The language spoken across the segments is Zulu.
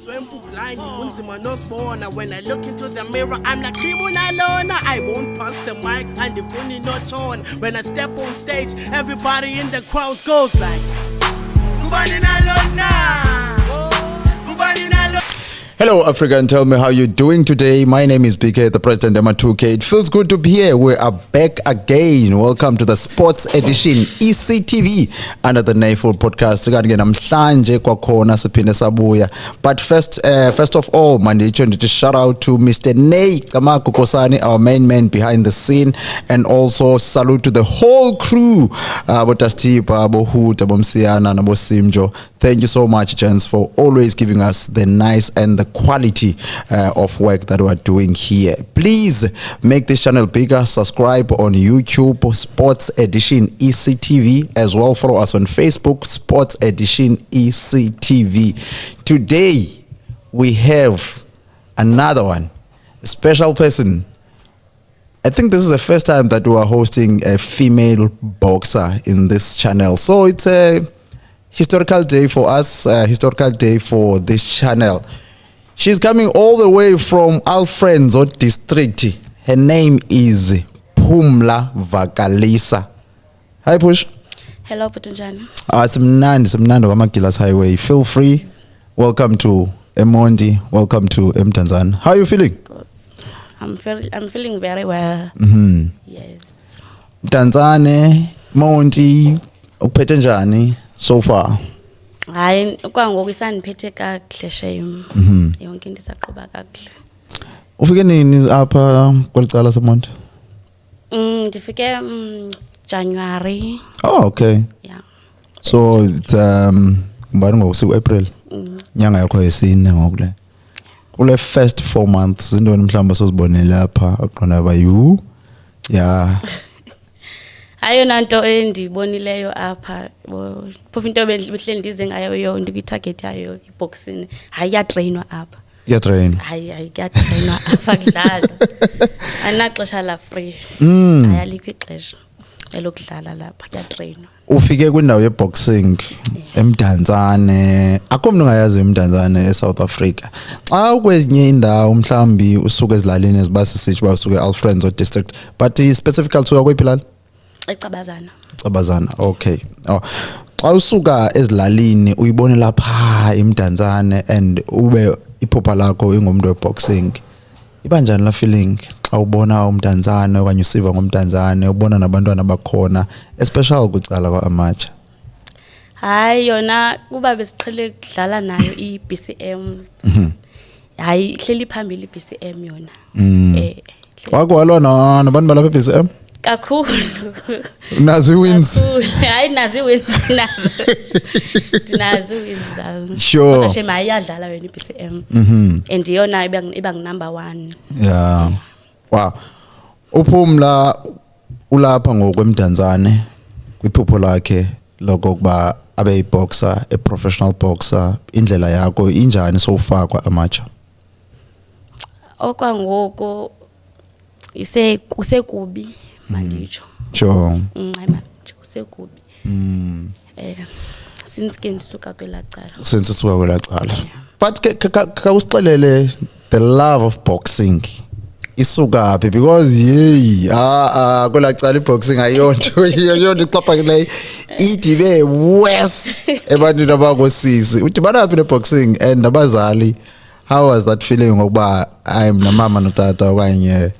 When I look into the mirror, I'm like Krimunalona. I won't pass the mic and the funny not on. When I step on stage, everybody in the crowd goes like Hello Africa, and tell me how you're doing today. My name is BK, the President Emma2K. It feels good to be here. We are back again. Welcome to the Sports Edition ECTV under the Nayful Podcast. But first of all, to shout out to Mr. Nay Kamako Kosani, our main man behind the scene, and also salute to the whole crew. Thank you so much, gents, for always giving us the nice and the quality of work that we're doing here. Please make this channel bigger. Subscribe on YouTube, Sports Edition ECTV. As well, follow us on Facebook, Sports Edition ECTV. Today, we have another one, a special person. I think this is the first time that we are hosting a female boxer in this channel. So it's a historical day for us, historical day for this channel. She's coming all the way from Alfredo district. Her name is Phumla Vakalisa. Hi Push. Hello Putunjani. Simnandi Wamagilas Highway. Feel free. Welcome to Emondi. Welcome to Mtanzane. How are you feeling? I'm feeling very well. Mm-hmm. Yes. Mtanzane, Mondi, uphethe njani so far? Hayi kwangoku isaniphethe kakuhle shame. Yonke into isaqhuba kakuhle. Ufike nini apha kwelicala seMonti? Ndifike January. Oh, okay. Yeah. So it's ngubani ngoku April. Nyanga yakho yesine ngokule. Kule first 4 months indoni mhlamba sozibonela lapha aqona ba you. Yeah. Ayona nto endibonileyo apha phofu into behle ndize ngayo yonke kwitarget yayo iboxing hayi yatrainwa apha yatrain hayi yatrainwa apha kudlala anaxesha la free ayalikho ixesha elokudlala lapha yatrainwa. Ufike kwindawo yeboxing eMdantsane, akho mntu ngayazi eMdantsane eSouth Africa. Xa kwenye indawo mhlambi usuke ezilalini ezibasisithi ba usuke Alfredo district, but specifically usuka kwephi lali? Ecabazana. Okay. Oh, xa usuka ezilalini uyibone lapha eMdantsane and ube iphupha lakho ingomuntu weboxing. Iba njani la feeling xa ubona uMdantsane okanye usiva ngomdantsane ubona nabantwana bakhona especially kwicala kwaamatsha? Hayi yona kuba besiqhele ukudlala nayo iBCM. Hayi hleli phambili iBCM yona. Wakwalwa nabantu balapha eBCM? Kakhulu. Nazi wins. Hayi nazi wins nazo. Dinazi wins. Sure. Kodwa shema iyadlala wena iBCM. And yona iba number 1. Yeah. Wow. Uphumla ulapha ngokweMdantsane kwiphupho lakhe lokuba abe yiboxer, a professional boxer. Indlela yakho injani so far kwaamatsha? Okwangoku kusekubi manditsho. Sure. Kusekubi. Since ke ndisuka kwelacala. Since usuka kwelacala. But ka usixelele the love of boxing isuka phi, because kwelacala iboxing ayonto yonto ixhaphakileyo idibe worse ebantwini abangosisi. Udibana phi neboxing and abazali? How was that feeling ngokuba I'm namama notata okanye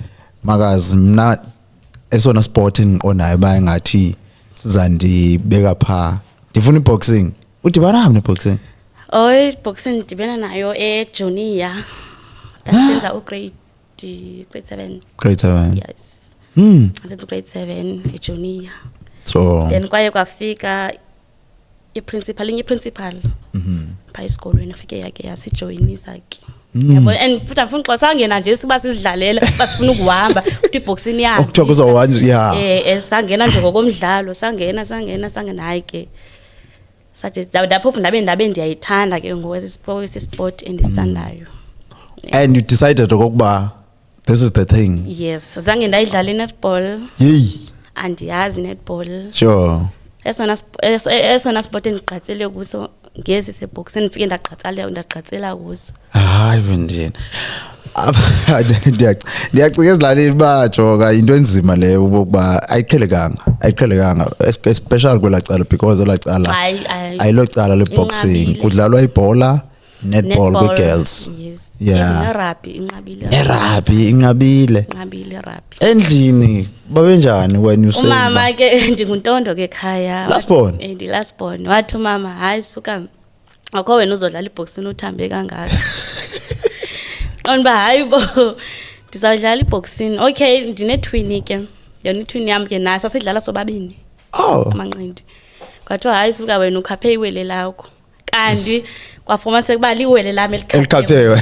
makazi mna esona sport engiqonayo bayengathi sizandibeka pha ndifuna iboxing? Udibana phi neboxing? Boxing ndibena nayo junior. Ndasenza grade 7. Grade 7. Yes. Ndasenza grade 7 junior. So then kwaye kwafika iprincipal pha esikolweni afike yake yasijoinisa ke. Yabo and futhi afuna xa sangena nje siba sizidlalela basifuna ukuhamba uthi iboxing yakhe. Okuthiwa kuzawuhanje yeah. Sangena nje ngokomdlalo sangena hayi ke. Sathi lapho ndabe ndiyayithanda ke ngokwesi sport endisithandayo. And you decided ukuba this is the thing. Yes, zange ndayidlala netball. Hey. Andiyazi netball. Sure. Esona sport endiqatsele kuso ngezi seboxini ngifike ndaqatsela kuzo. Hayi wendini. Ndiyacinga ezilalini bajoka into enzima leyo ukuba ayiqhelekanga especially kwelacala because elacala ayilocala le boxing kudlalwa ibhola netball kwi girls. Yeah. Rugby inqabile. Endlini babenjani when you say umama ke ndinguntondo ke ekhaya. Last born. Last born. Wathi umama hayi suka akho wena uzodlala iboxing uthambe kangaka. Onba hayi bo ndizawudlala iboxing. Okay ndine twin ke. Yona twin yami ke nasa sidlala sobabini. Amanqindi. Kwathiwa hayi suka wena ukhaphe iwele lakho. Kanti kwafuma sekuba liwele lami elikhaphewe.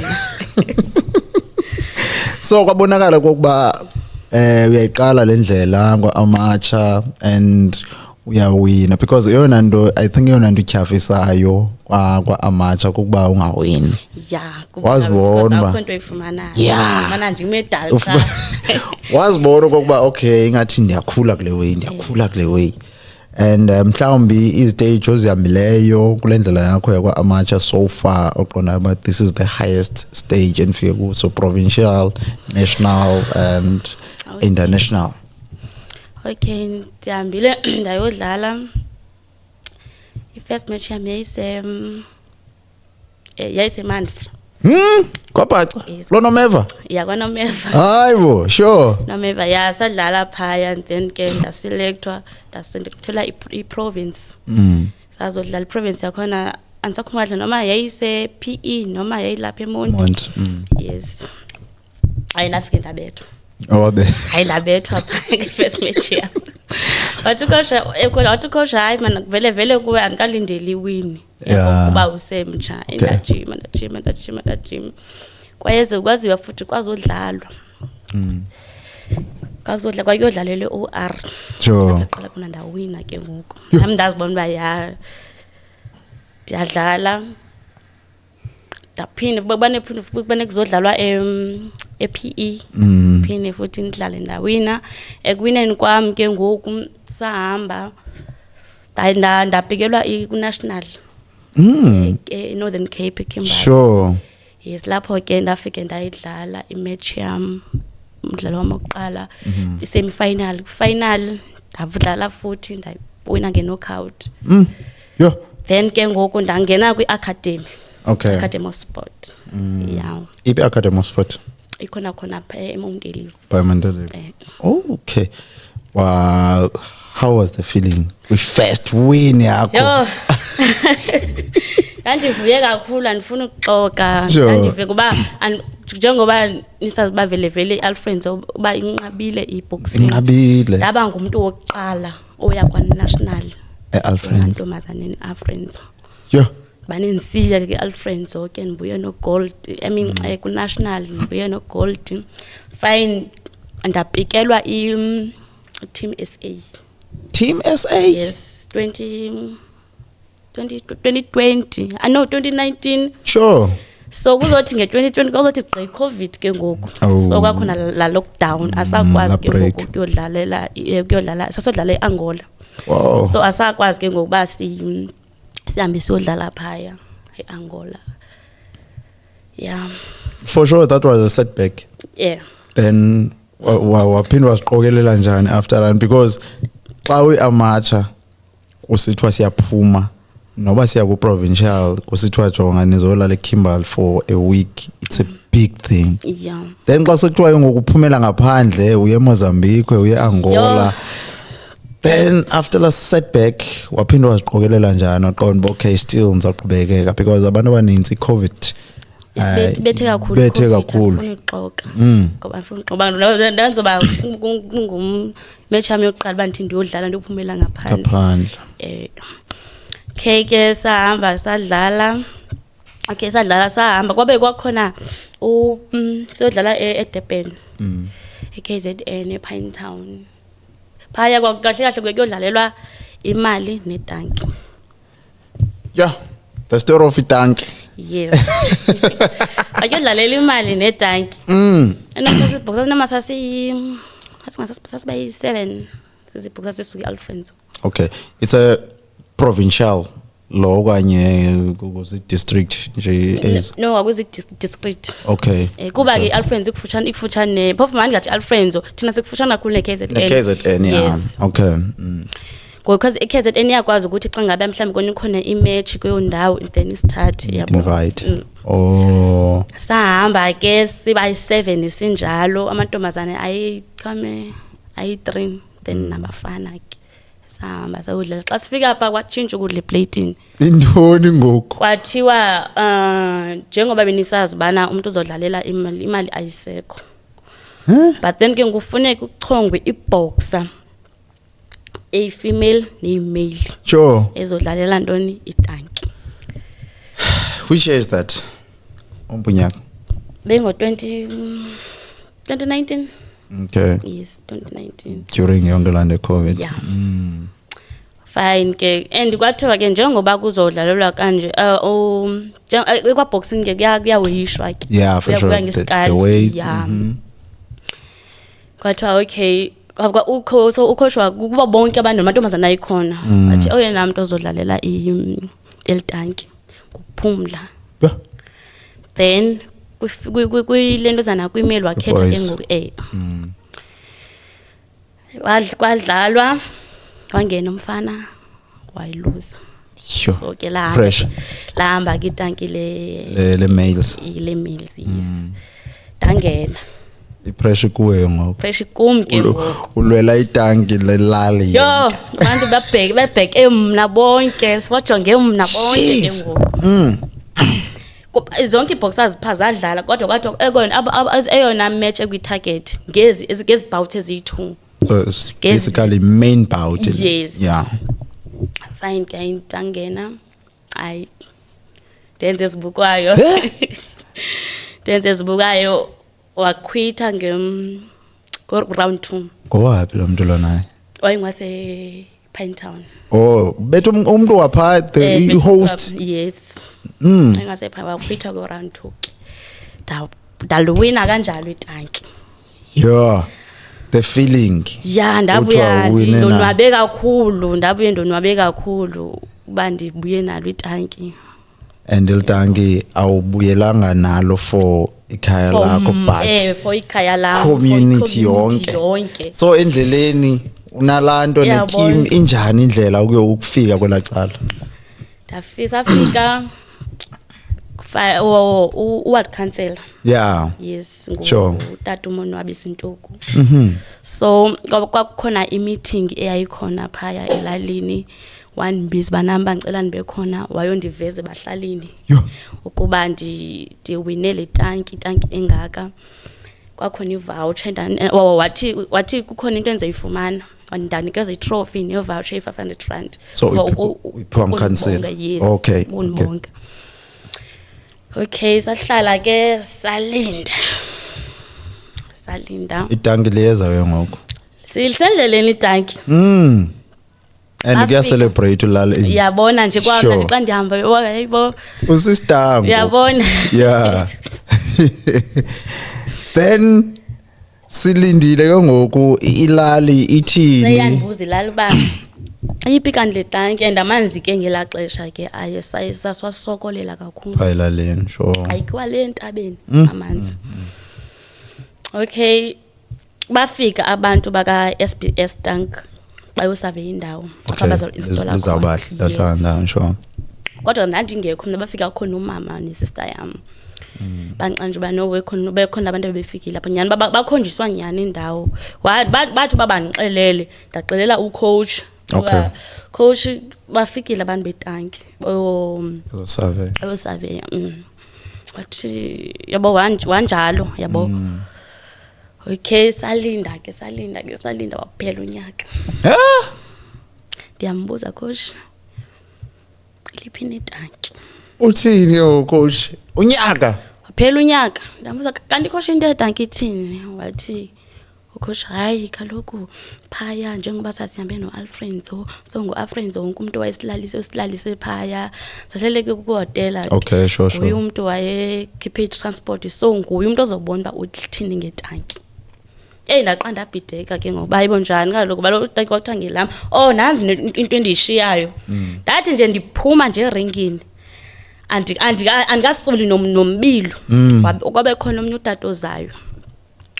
So kwabonakala kokuba uyayiqala lendlela ngoamacha and uyawina because yona nto I think yona nto ityhafisayo kwaamacha kokuba ungawini. Yeah, wazibona akho into oyifumanayo. Mana nje imedal cha. Wazibona kokuba okay ingathi ndiyakhula kule way. And mhlawumbi izitejo ziyamileyo kulendlela yakho yakwaamacha so far oqonda but this is the highest stage enfike ku so provincial, national and international. Okay ndihambile ndayodlala i-first match yami yayise Mandla. Kwaphaca lo Nomeva? Yeah, kwaNomeva. Hayibo sure. Nomeva yeah sadlala phaya and then ke ndaselectwa ndasendikuthola i-province. Sazodlala i-province yakhona angisakhumbula noma yayise PE noma yayilapha eMonti. Yes. Hayi nafike ndabethwa. Hayi labethwa first match yami. Wathi coach hayi mana vele kuwe andikalindeli win. Kuba usemtsha ndajima. Kwayeze kwaziwa futhi kwazodlalwa. Kwazodla kwayodlalelwe OR. Sure. Ngaqala khona ndawina ke ngoku. Nami ndazibona ba ya ndiyadlala. Ndaphinde bane kuzodlalwa ePE. Phinde futhi ndidlale ndawina. Ekuwineni kwami ke ngoku sahamba ndabhekelwa ku-national. Northern Cape Kimberley. Sure. Yes lapho ke ndafike ndayidlala imatch yami umdlalo wami wokuqala i-semi-final ndadlala futhi ndawina nge-knockout. Yeah. Then ke ngoku ndangena kwi-academy. Okay. Academy of Sport. Yeah. Ibe Academy of Sport. Ikhona khona eMondelive. By Mondelive. Okay. Wow. How was the feeling? We first win yakho. Ndandivuye kakhulu andifuna ukuxoka. Ndandive kuba njengoba nisaziba vele iAlfreds uba inqabile iboxing. Inqabile. Ndaba ngumuntu wokuqala oya kwa-national. eAlfreds. Amantombazane eAlfreds. Yeah. Baninsiya ke Alfreds ke nibuye no gold I mean ku national nibuye no gold. Fine ndapikelwa team SA. Team SA? Yes, 2020. No 2019. Sure. So kuzothi nge2020 kuzothi gqi COVID ke ngoku. So kwakhona la lockdown asakwazi ke ngoku kuyodlala sasodlala eAngola. Wow. So asakwazi ke ngoku ba sihambe siyodlala phaya eAngola. Yeah. For sure that was a setback. Yeah. Then waphindwa siqokelela njani after that because xa uyiamacha kusithiwa siyaphuma noba siya ku provincial kusithiwa jonga nizolala eKimberley for a week, it's a big thing. Yeah. Then xa sekuthiwa ngokuphumela ngaphandle uye eMozambique uye eAngola. Then after the setback waphindwa siqokelela njani waqonda okay still ngizaqhubekeka because abantu abaninzi iCovid bethe kakhulu ufuna uxoka ngoba ufuna uxoba ndanzoba match yami yokuqala bantu ndiyodlala ndiyophumela ngaphandle. Okay sahamba sadlala. Okay sadlala sahamba kwabe kwakhona siyodlala eDurban. eKZN ePinetown. Phaya kahle kuyodlalelwa imali netanki. Yeah, the story of itanki. Yes. Ayodlalela imali netanki. Andasasibhoxa noma sasiba yi7 sizibhoxa sisuka eAlfreds. Okay, it's a provincial lo kanye kuzi district nje no akuzi district okay kuba ke Alfredo ikufutshane phofu manje ngathi Alfredo thina sikufushana kakhulu neKZN KZN yeah okay because iKZN iyakwazi ukuthi xa ngabe mhlawumbe khona imatch kuyo ndawo then isithathe yabo invite oh sahamba ke siba 7 sinjalo amantombazane ayi3 then nabafana ke sahamba sayodla xa sifika apha kwatshintsha ukudla eplateini intoni ngoku kwathiwa njengoba benisazi bana umuntu uzodlalela imali ayisekho but then ke ngufuneka ukuchongwe iboxer a female ne male sure ezodlalela ntoni itanki which year is that umpunyaka bengo 2019 okay yes 2019 during yonke lande covid yeah fine ke and kwathiwa ke njengoba kuzodlalelwa kanje kwa boxing ke kuyawishwa ke yeah for sure the weight yeah kwathiwa okay ukhoshwa kuba bonke abantu amantombazana ayikhona athi oyena umuntu ozodlalela eltanki kuphumla then kuyilentozana kwimeli wakhetha engoku wadlalwa wangena umfana wayiluza so ke lahamba ke itanki le males yes dangena ipressure kuwe ngoku pressure kumke ulwela itanki lelali yo abantu babheke emna bonke siwajonge emna bonke ke ngoku zonke iboxers phazadlala kodwa eyona match ekwi-target ngezi bout eziyi-2 so it's basically main bout yes yeah fine ke dangena ay denze sibukwayo wakwitha round 2 ngowaphi lo muntu lona wayengwase Pinetown oh bethu umuntu wapha the host yes engase pha wakwitha go round 2 dalwina kanjalo itanki yeah the feeling yeah ndabuya ndonwabe kakhulu kuba ndibuye nalo itanki and iltanki awubuyelanga nalo for ikhaya lakho but for ikhaya lakho community yonke so endleleni unalanto ne team injani indlela ukufika kwelacala ndafika uward council yeah yes sure utata uMonwabisi Ntoku so kwakukhona i-meeting eyayikhona phaya elalini one busy banamba ngicela nibe khona wayondiveze bahlalini ukuba ndiwinele itanki engaka kwakhona ivoucher wathi kukhona into enzoyifumana wandanikeza i-trophy ne-voucher ye-500 so uphiwa council okay unibonke okay sahlala ke salinda itanki liyeza ke ngoku sendleleni itanki and kuya celebrate ulale yabona nje kwami xa ndihamba yayibo usistango yabona yeah then silindile ke ngoku ilali ithini seyandibuza ilali ba ayipikani le tanki and amanzi ke ngelaxesha ke ayesaswasokolela kakhulu phayilaleni sure ayikwa le ntabeni amanzi okay bafika abantu baka SBS tank bayosurvey indawo abazo installa izabahla sure kodwa ndandingekho mina bafika khona umama nesister yami banxanje banowe khona bekhona abantu bebefikile lapha nyani bakhonjiswa nyani indawo bathi babanixelele ndaxelela ucoach okay coach bafikile abantu betanki survey wathi yabo wanjalo yabo okay salinda waphela unyaka ndiyambuza coach liphini itanki uthini coach unyaka waphela unyaka ndambuza kanti coach into etanki ithini wathi coach hayi kaloku phaya njengoba sasihambe noAlfredo so ngoAlfredo wonke umuntu wayesilalise phaya sahleleke kuhotela okay sure uyu umuntu wayekhiphe transport so nguye umuntu ozobona ba uthini ngetanki ndaqanda abhideka ke ngoba hayibo njani kaloku balo utanki kwakuthiwa ngelami nanzi into endiyishiyayo ndathi nje ndiphuma nje eringini andikasuli nombilo kwabe khona omnye utata ozayo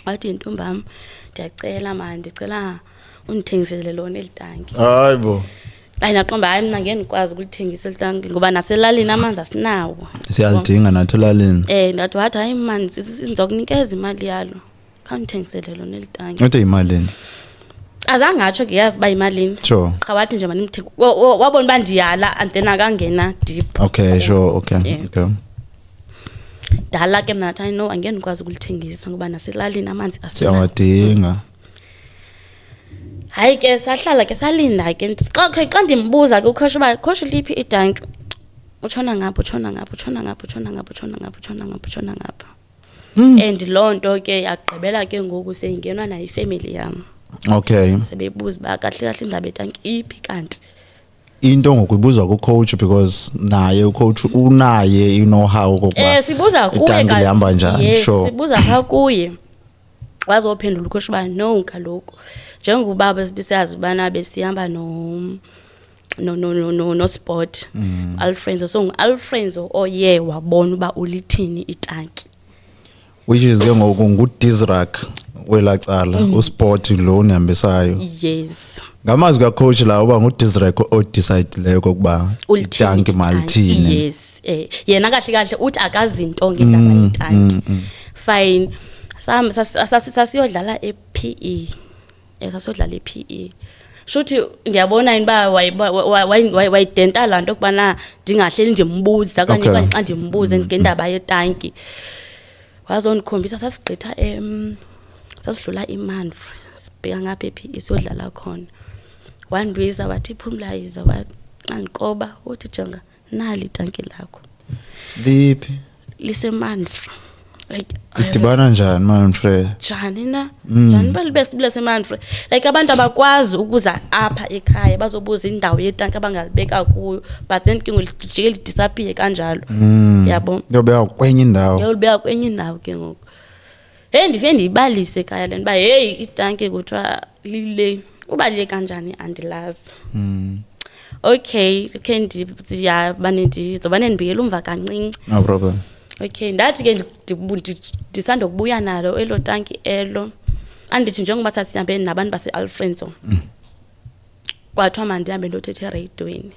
wathi intombam ndiyacela mani ndicela undithengisele lona elitanki hayibo ndaqomba hayi mina ngeke ndikwazi ukulithengisa elitanki ngoba naselalini amanzi asinawo siyalidinga nathi elalini ndathi wathi hayi mani sizokunikeza imali yalo khawundithengisele lona elitanki uthi yimalini azange atsho ngiyazi uba yimalini sure qha wathi nje mani wabona uba ndiyala and then akangena deep okay sure okay dala ke mna nathi hayi no angeke ndikwazi ukulithengisa ngoba naselalini amanzi asinawo siyawadinga hayi ke sahlala ke salinda ke xa ndimbuza ke ukhosha uba khosha liphi itanki utshona ngapha and loo nto ke yagqibela ke ngoku seyingenwa nayo ifamily yam okay sebebuza uba kahle indaba yetanki iphi kanti into ngokuyibuza ku-coach because naye u-coach unaye i-know-how okokuba sibuza kuye itanki lihamba njani sure sibuza phaa kuye wazophendula ukhosha uba no kaloku njengoba besiyazi ubana besihamba no sport Alfredo so ngu-Alfredo oye wabona uba ulithini itanki which is ke ngoku ngu-Dizrak welacala usport lo nihambisayo yes ngamazwi ka-coach la uba ngu-Dizrak odecidileyo kokuba itanki malithini yes yena kahle uthi akazinto ngendaba yetanki fine sasiyodlala e-PE sasiyodlala e-PE shuthi ndiyabona yini ba wayidenta laa nto kubana ndingahleli ndimbuza okanye xa ndimbuze ngendaba yetanki wazondikhombisa sasigqitha sasidlula iManfre sibheka ngapha e-PE siyodlala khona wandibiza wathi Phumla yiza wandiqoba uthi jonga nali itanki lakho liphi liseManfre like idibana njani Manfre njani na njani balibesibile seManfre like abantu abakwazi ukuza apha ekhaya bazobuza indawo yetanki abangalibeka kuyo but then ke ngijike lidisappear kanjalo yabo yobeka kwenye indawo yobeka kwenye indawo ke ngoku ndive ndiyibalise ekhaya lena ba hey itanki kuthiwa lile ubalile kanjani andilazi okay ndizobane ndibikela umva kancinci no problem okay ndathi ke ndisanda kubuya nalo elo tanki elo andithi njengoba sasihambe nabantu base-Alfredo kwathiwa mandihambe ndothetha ereyidweni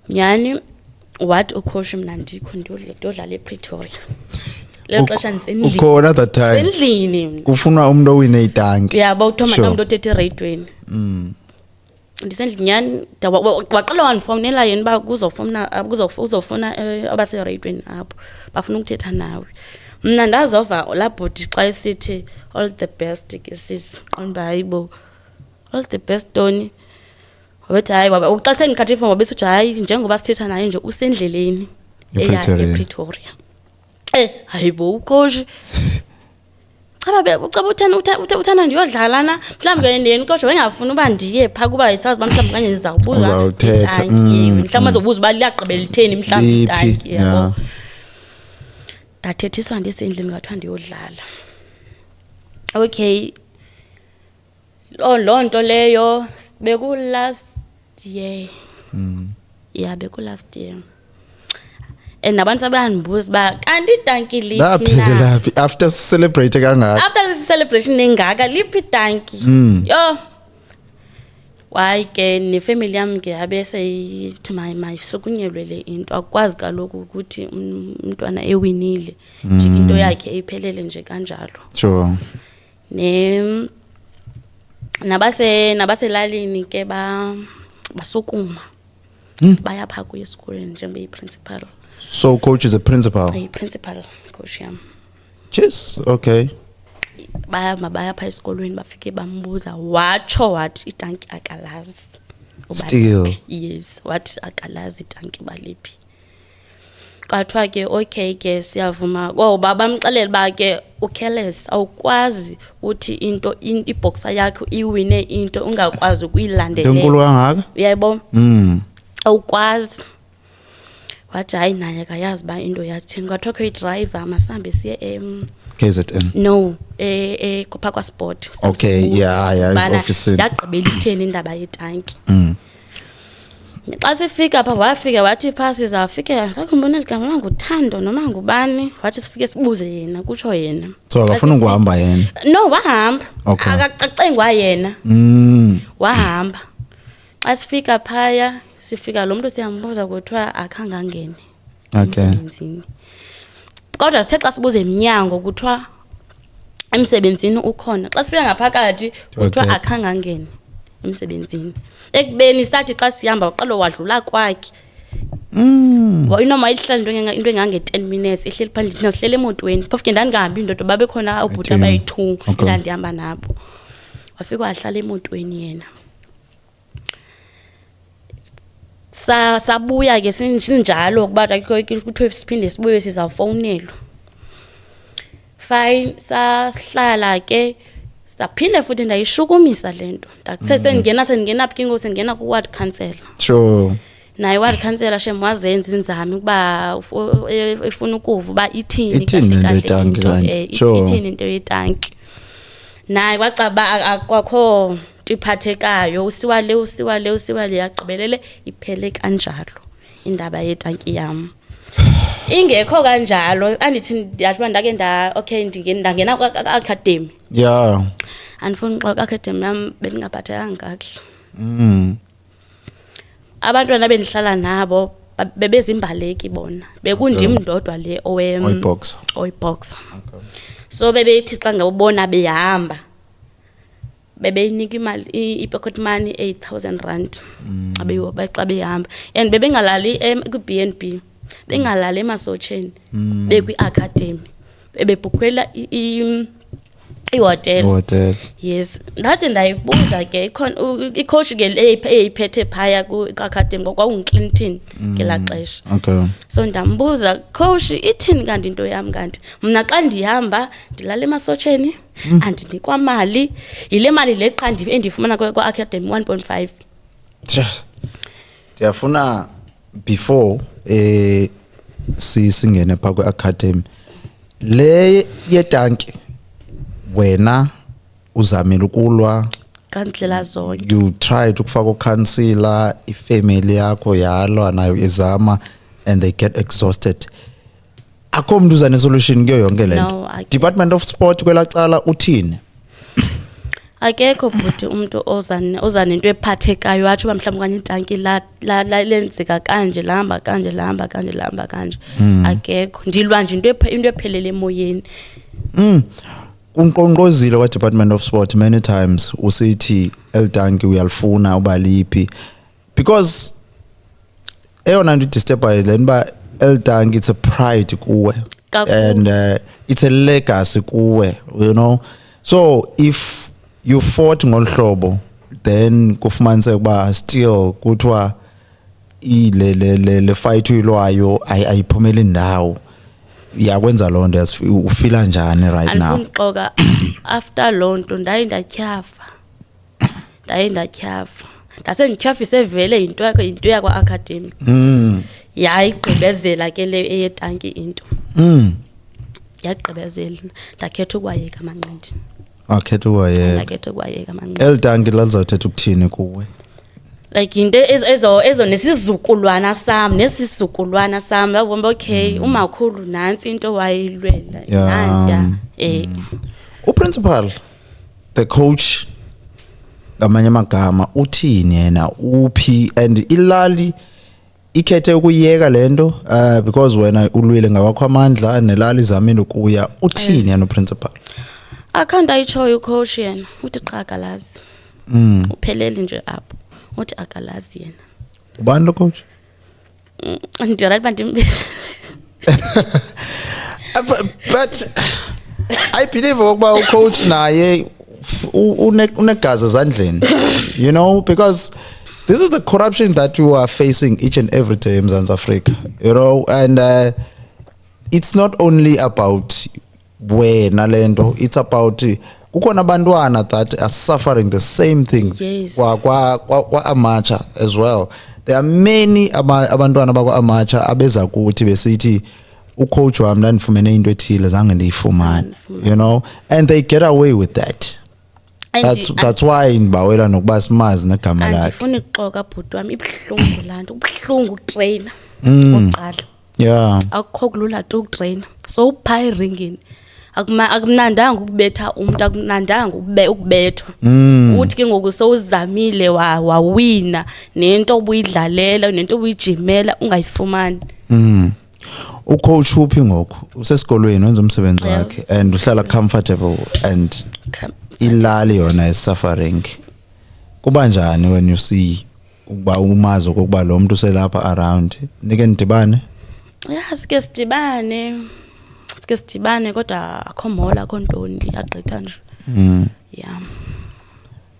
nyhani wathi ukhosha mna ndikho ndiyodlala ePretoria lelo xesha ndisendlini ukhona that time endlini kufunwa umuntu owine itanki yabo kuthiwa mandihambe ndothetha ereyidweni ndisendlini nyhani waqala wandifowunela yena uba uzofuna abasereyidweni apho bafuna ukuthetha nawe mna ndazova laa bhodi xa esithi all the best ke sisi qonda hayibo all the best Tony wabethi hayi xa sendikhathe ifowuni wabesithi hayi njengoba sithetha naye nje usendleleni eya ePretoria hayibo ukhoshi uthanda ndiyodlala na mhlawumbi ke ndiyeni kodwa wengafuni uba ndiye phaa kuba yisazi uba mhlawumbi kanye ndizawubuza itanki mhlawumbi azobuza uba liyagqibela litheni mhlawumbi itanki yabo ndathethiswa ndisendlini ngathiwa ndiyodlala okay loo nto leyo beku-last year beku-last year and nabantu sabandibuza uba kanti itanki liphi na after celebrate kangaka after celebration engaka liphi itanki yo wayi ke nefamily yam ke yabe seyithi mayisukunyelwe le into akwazi kaloku ukuthi umntwana ewinile njike into yakhe iphelele nje kanjalo sure nabaselalini ke basukuma baya phaa kuye esikolweni njengeyi-principal so coach is a principal principal coach yam yes okay baya phaa esikolweni bafike bambuza wathi itanki akalazi still yes wathi akalazi itanki baliphi kwathiwa ke okay ke siyavuma ngoba bamxelela ba ke ucareless awukwazi uthi into iboxer yakho iwine into ungakwazi ukuyilandelela enkulu kangaka uyayibona awukwazi wathi hayi naye akayazi ba into yathini kwathiwa ke driver masambe siye KZN. No, kupha kwa sport. Okay, yeah, it's office. Yagqibela itheni indaba yetanki. Xa sifika apha wafika wathi pha sizawufika sakhumbona ligama languThando noma ngubani wathi sifike sibuze yena kutsho yena. So akafuna ukuhamba yena. No, wahamba. Okay. Akacengwa yena. Wahamba. Xa sifika phaya sifika lo muntu siyambuza kuthiwa akhangangene. Okay. Kodwa sithe xa sibuze eminyango kuthiwa emsebenzini ukhona. Xa sifika ngaphakathi kuthiwa akhangangene emsebenzini. Ekubeni sathi xa sihamba uqala wadlula kwakhe. Inoma ihlala into engange 10 minutes ihleli phandle thina sihlele emotweni. Phofu ndangahambi indoda babe khona ubhuti abayi2 endihamba nabo. Wafika wahlala emotweni yena. Sabuya ke sinjalo kuba kuthiwe siphinde sibuye sizawufonelwa. Fine, sahlala ke saphinde futhi ndayishukumisa lento. Ndakuthe sengena phingo sengena ku ward council. Sure. Naye ward council shemwazenza inzame ukuba efuna ukuva uba ithini kahle ithini into yetanki. Naye kwacaba akwakho iphathekayo usiwale yagqibelele iphele kanjalo indaba yetanki yami. Ingekho kanjalo andithi yathi ndake okay ndingena kwa academy. Yeah. Andifuna uxoxa academy yami belingaphathekanga kahle. Abantwana bendihlala nabo bebezimbaleki bona. Bekundim ndodwa le oyiboxer. Okay. So bebethi xa ngabona behamba bebeyinika imali i-pocket money 8,000 rand abeyo baxa behamba and bebengalali ku BNB bengalali emasotsheni bekwi academy bebebhukwela i-hotel. Yes, ndathi ndayibuza ke i-coach ke eyiphethe phaya ku academy kwakunguClinton ngela xesha. Okay. So ndambuza coach ithini kanti into yami kanti mina xa ndihamba ndilala emasotsheni andinikwa mali ile mali leqa endifumana kwa academy 1.5. Ndiyafuna before singene pha ku academy le yetanki wena uzamile ukulwa ngandlela zonke. You tried ukufaka ukhansila ifamily yakho yalwa nayo izama and they get exhausted. Akho umuntu uzane solution kuyo yonke lento. Department of Sport kwelacala uthini? Akekho futhi umuntu ozana into ephathekayo atsho mhlawumbe kanye itanki la lenzeka kanje lahamba kanje. Akekho ndilwa nje into ephelele emoyeni. Unqonqozile kwa Department of Sport many times usithi eltanki uyalifuna ubaliphi because eyona nto disturbayo lenba eltanki it's a pride kuwe and it's a legacy kuwe, you know. So if you fought ngolhlobo then kufumanise ukuba still kuthiwa le fight uyilwayo ayiphumeli ndawo. Yakwenza lonto ufila njani right now? Andifuna after lonto ndatyhafa. Ndase ndityhafise vele into yakwa academy. Yayigqibezela ke le eyetanki into. Yagqibezela ndakhetha ukwayeka amanqindi. Wakhetha ukwayeka amanqindi. Eltanki lalizawuthetha ukuthini kuwe? Like into ezo nesizukulwana sam yabona okay umakhulu nansi into wayilwela nansi uprincipal the coach ngamanye amagama uthini yena uphi and ilali ikhethe ukuyeka lento because wena ulwile ngawakho amandla nelali zamile ukuya uthini yena uprincipal? Akhanda ayitshoyo ucoach yena uthi qhakalazi uphelele nje apho uthi akalazi yena. Ubani lo coach? Ndiyarathi bandimbiza. But I believe ukuba ucoach naye unegazi ezandleni, you know, because this is the corruption that you are facing each and every day in Mzansi Africa, you know, and it's not only about wena lento, it's about kukhona abantwana that are suffering the same things. Yes. Kwa amateur as well. There are many abantwana bakwa amateur abeza kuthi besithi ucoach wami ndandifumene into ethile zange ndiyifumane, you know, and they get away with that. That's why ngibawela nokuba simazi negama lakhe. Andifuni ukuxoka bhuti wami, ibhlungu lanto, ubhlungu ukutraina oqala. Yeah. Akukho kulula tu ukutraina. So upha eringini. Akumnandanga ukubetha umuntu, akumnandanga ukubethwa. Uthi ke ngoku sowuzamile wawina nento obuyidlalela nento obuyijimela ungayifumani. Ucoach uphi ngoku? Usesikolweni wenza umsebenzi wakhe and uhlala comfortable and ilali yona is suffering. Kuba njani when you see ukuba umazi ukuba lo muntu uselapha around? Nike nidibane? Yeah, sike sidibane kodwa akho mola akho ntoni yagqitha nje. Yeah.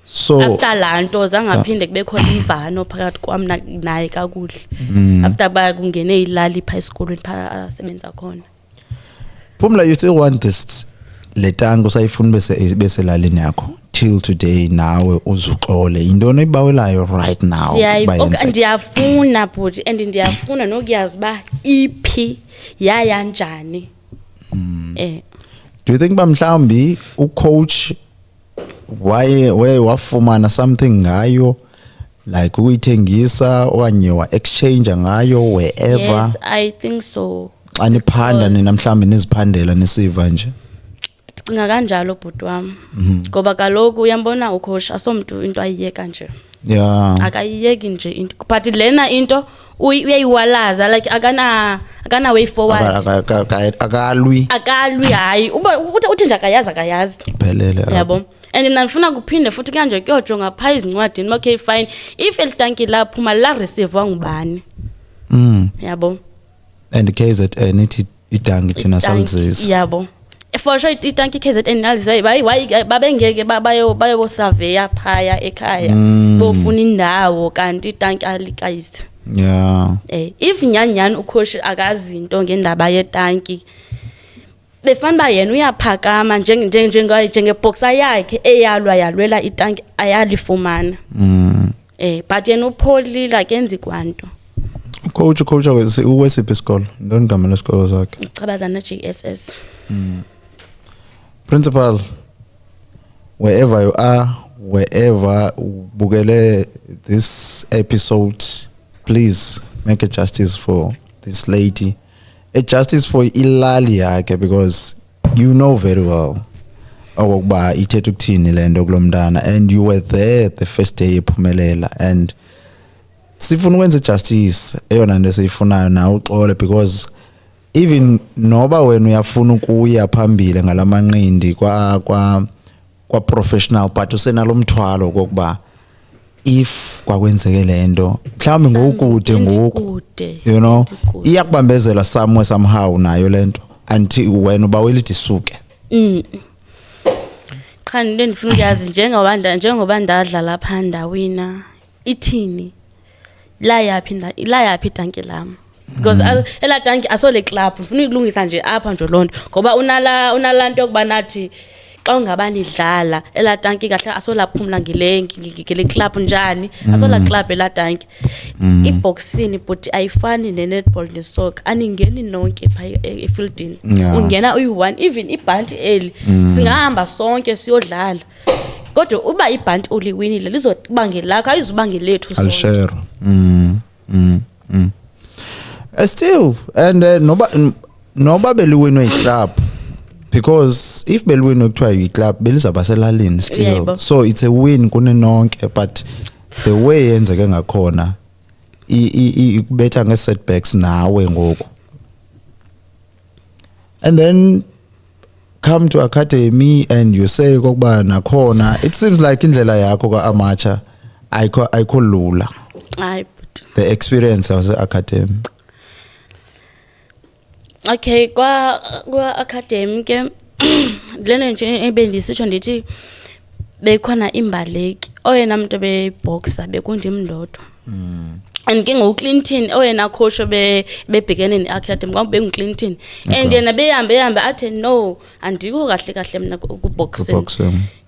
So after lanto zangaphinde kube khona imvano phakathi kwami naye kakuhle. After kungene ilali pha esikolweni pha asebenza khona. Phumla, you still want this letango usayifuna bese lalini yakho till today nawe uzuxole intoni ibawelayo right now bayenza? Ndiyafuna but and ndiyafuna nokuyazi ba iphi yaya njani. Do you think bamhlambi ucoach why wafumana something ngayo like uyithengisa okanye wa exchange ngayo wherever? Yes, I think so. Aniphanda nina mhlambi niziphandela nisiva nje. Cinga kanjalo bhuti wami. Ngoba kaloku uyambona ucoach asomntu into ayiyeka nje. Yeah. Akayiyeki nje into. But lena into uyayiwalaza like akana way forward. Akalwi hayi. Uthi nje akayazi. Phelele. Yabo. And mina ngifuna kuphinde futhi kanje kuyojonga pha izincwadini. Okay fine. If elitanki laphuma la receive ngubani? Yabo. And KZN nithi itanki thina salzisa. Yabo. For sure itanki KZN nalize babengeke bayo surveyor phaya ekhaya bofuna indawo kanti itanki alikayisi. Yeah. If nyanyani ukhoshi akazi into ngendaba yetanki befana ba yena uyaphakama njengeboxer yakhe yalwela itanki ayalifumana. But yena upholile akenzi kwanto. Coach uwesiphi isikolo? Ndoni gama lesikolo sakhe? Icabazana JSS. Principal, wherever you are, wherever bukele this episode, please make a justice for this lady. A justice for ilali yakhe, because you know very well okokuba ithethe ukuthini lento kulomntana and you were there the first day ephumelela and sifuna ukwenza justice eyona nto siyifunayo na uxole, because even noba wena uyafuna ukuya phambili ngalamanqindi kwa professional but usenalo mthwalo kokuba if kwakwenzeke lento mhlawumbe ngokude ngoku, you know, iyakubambezela somewhere somehow nayo lento until wena ubawelithi suke. Cha ndifuna ukuyazi njengoba ndadla lapha ndawina ithini la yaphi itanki lami, because ela tanki asole club ngifuna ukulungisa nje apha nje lonto ngoba unalanto yokuba nathi xa ungabani idlala ela tanki kahle asolaphumla ngele club njani asola club ela tanki iboxini but ayifani ne-netball ne-soccer aningeni nonke pha efieldini ungena uyi-1 even ibhanti eli singahamba sonke siyodlala kodwa uba ibhanti uliwinile lizobangela lakho ayizubangelethu sonke alshare. Still and noba beliwinwe i-club, because if beliwinwe kuthiwa i-club belizaba selalini still, yeah, so it's a win kunenonke, but the way yenzeke ngakhona ikubetha nge-setbacks nawe ngoku, and then come to academy and you say kokuba nakhona it seems like indlela yakho ka-amateur ayikho lula. The experience was academy. Okay, kwa academy ke lena nje ebendisitsho ndithi bekhona imbaleki oyena muntu beboxer bekundim ndodwa. And ke ngoClinton oyena coach bebhekene neacademy kwakube Clinton and yena behambe athi no andikho kahle mina kuboxing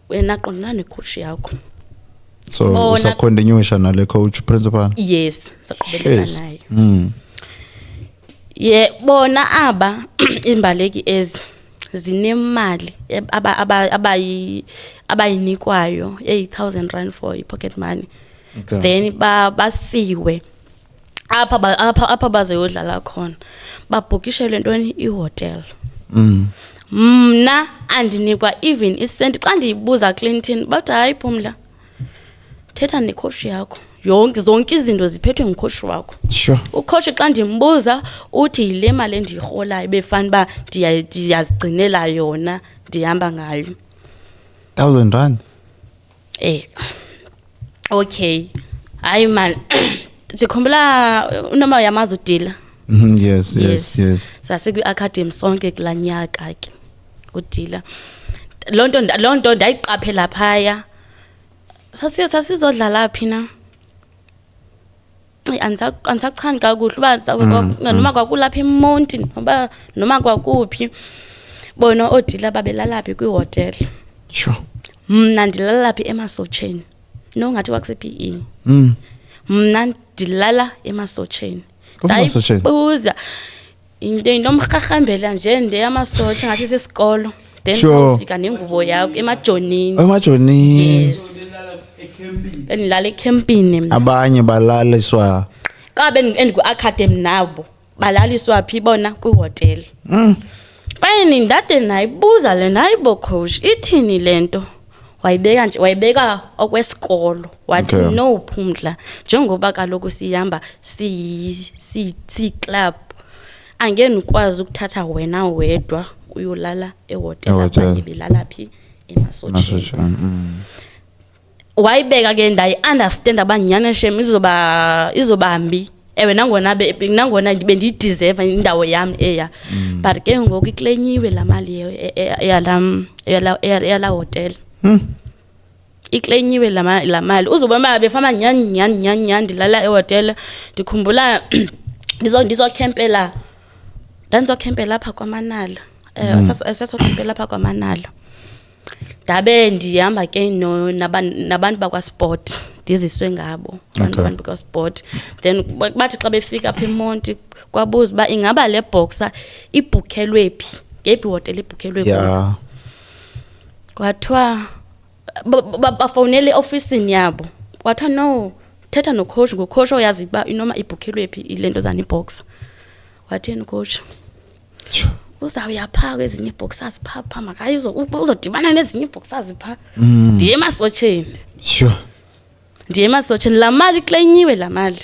wena qondana necoach yakho. So usa continuation nale coach principal? Yes, saqhubelana naye. bona aba imbaleki ezi zinemali abayinikwayo 8,000 rand for i-pocket money. Okay. Then basiwe apha bazayodlala khona babhukishelwe ntoni ihotel. Mna andinikwa even isenti xa ndiyibuza Clinton bathi hayi Phumla thetha necoach yakho zonke izinto ziphethwe ngucoach wakho. Sure. Ucoach xa ndimbuza uthi yile mali endiyirholayo befana ba ndiyazigcinela yona ndihamba ngayo 1,000 rand. Okay hayi man ndikhumbula unoma yamazi udila. Yes. Sasikwi academy sonke kulanyaka ke udila. Lonto ndayiqaphela phaya. Sasizodlala phi na? Angisachani kakuhle uba noma kwakulapha eMonti noma kwakuphi bona odila babelalaphi kwihotel. Sure. Mna ndilalaphi eMasotsheni. No ngathi wakuse PE. Mna ndilala eMasotsheni. Buza into omrhahambela nje ndeyamasotsha ngathi sisikolo. Then ufika nengubo yakho emajonini. Yes. Benilala ecampini mina. Abanye balaliswa kabe endiku academy nabo balaliswa phi bona kwihotel. Fine ndade nayibuza lena hayibo coach ithini lento wayibeka okwesikolo wathi no Phumla njengoba kaloku sihamba si club angeke ukwazi ukuthatha wena wedwa uyolala ehotel abanye belala phi eMasotsheni. Wayibeka ke ndayi understand abanyana shem izobambi ewe nangona bendiyideserve indawo yami eya but ke ngoku iklenyiwe la mali yala hotel. Iklenyiwe la mali uzobona befama nyani ndilala ehotel ndikhumbula ndizokhempela apha kwaManala sasokhempela lapha kwaManala ndabe ndihamba ke nabantu bakwaSport ndiziswe ngabo abantu bakwaSport then bathi xa befika apha eMonti kwabuza ba ingaba le boxer ibhukelwe phi ngephi hotel ibhukelwe kuyo kwathiwa bafonele officeini yabo kwathiwa no thetha nocoach ngocoach oyazi ba inoma ibhukelwe phi ilento zani boxer watheni coach uzawuyapha kwezinye iboxers pha makayizo uzodibana nezinye iboxers pha ndiye eMasotsheni. Sure. Ndiye eMasotsheni la mali klenyiwe la mali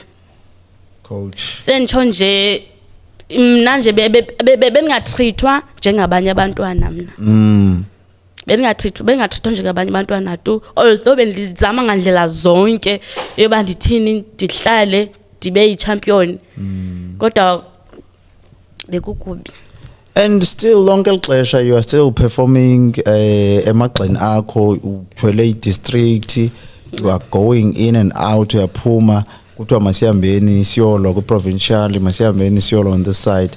coach sentsho nje mna nje bengatreatwa njengabanye abantwana mna. Bengatreatwa njengabanye abantwana tu although bendizama ngandlela zonke eba ndithini ndihlale ndibe yi-champion kodwa bekukubi. And still lonke ixesha you are still performing emagxeni akho uthwele district you are going in and out uyaphuma kuthiwa masihambeni siyolo ku-provincial masihambeni siyolo on this side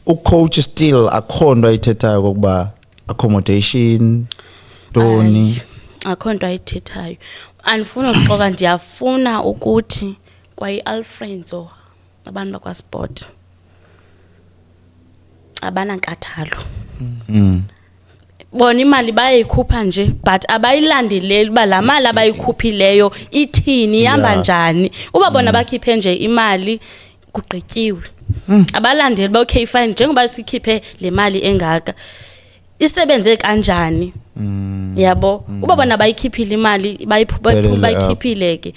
ucoach still akhonto ayithethayo kokuba accommodation ntoni akhonto ayithethayo andifuna ukuxoka ndiyafuna ukuthi kwayi-Alfredo abantu bakwaSport abanankathalo. Bona imali bayayikhupha nje but abayilandeleli ba la mali abayikhuphileyo ithini ihamba njani uba bona bakhiphe nje imali kugqityiwe. Abalandeli ba okay fine njengoba sikhiphe le mali engaka isebenze kanjani yabo uba bona bayikhiphile imali bayikhiphile ke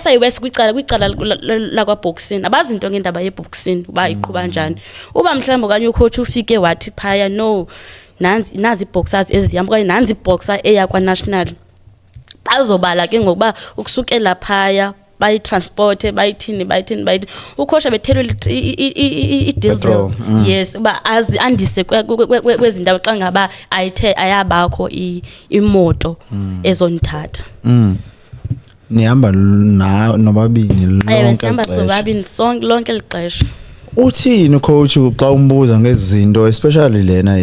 SIWS kwicala la kwa boxing abazi into ngendaba ye boxing uba iqhuba kanjani uba mhlawumbe kanye ucoach ufike wathi phaya no nazi boxers ezihamba kanye nanzi boxer eya kwa national bazobala ke ngokuba ukusukela phaya bayi transport bayithini ukhosha bethelwe i-diesel yes uba andise kwezindawo xa ngaba ayithe ayabakho imoto ezonithatha. Nihamba nobabini lonke sihamba sobabini lonke lixesha. Uthini coach xa umbuza ngezinto especially lena